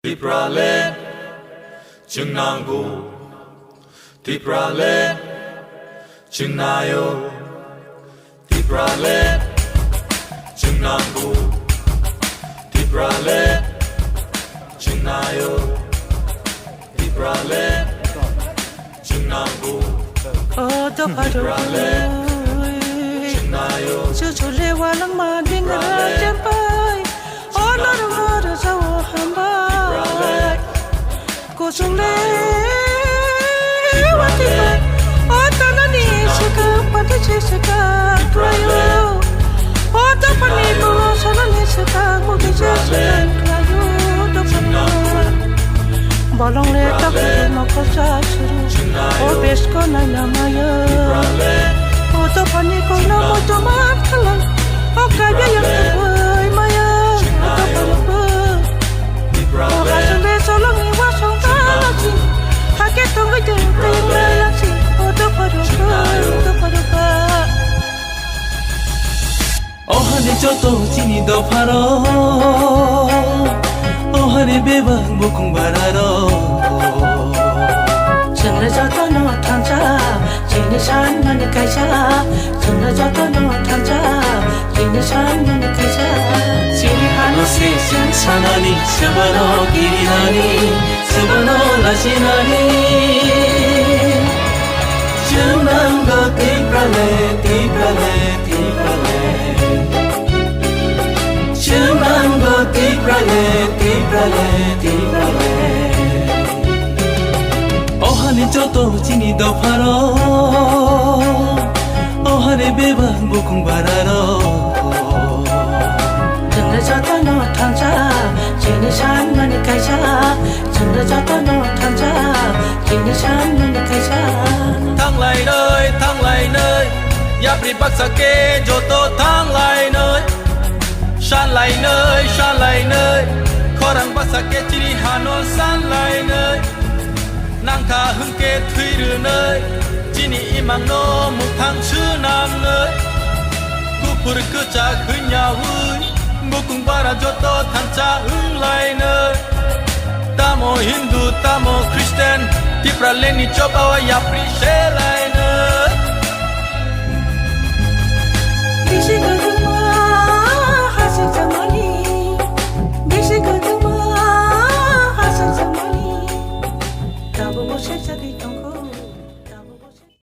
Tipralet, Chenango, Tipralet, Chenayo, Tipralet, Chenango, Tipralet, Chenayo, Tipralet, Chenango, Tipralet, Chenayo, Sung le wa ti pa o ta na ni shika pa ti shika prayo o ta pa ni mo sa na ni shika mo ti shika prayo to pa bolong le ta ko mo ko sa shuru o bes ko na na ma yo o ta pa ni ko na mo to ma khala o ka ya ya ko ma yo o ta pa ni ko o ha sung le so long ni wa song 오하네 저도 지니 더 팔어 오하네 배바 무궁 바라러 정말 저도 너 탕자 지니 산만의 가자 정말 저도 너 탕자 지니 산만의 가자 지니 하나 세상 사나니 스바노 기리나니 스바노 라시나니 주만거 티프랄레 티프랄레 티프랄레 주만거 티프랄레 티프랄레 티프랄레 오하네 저도 지니 더 팔어 오하네 배바 무궁 바라러 정말 저도 너 탕자 지니 산만의 가자 정말 저도 너 탕자 지니 산만의 가자 thang lại nơi giáp đi bắc sa kê cho tô thang lại nơi san lại nơi khó rằng bắc sa kê chỉ đi hà nội san lại nơi nàng thà hưng kê thuy rửa nơi chỉ ni imang no một thang chữ nam nơi cú phur cứ cha khơi nhà vui ngô cùng bara cho tô thang cha hưng lại nơi ta mo Hindu ta mo Christian Tipralet ni cho bao ya pri she lại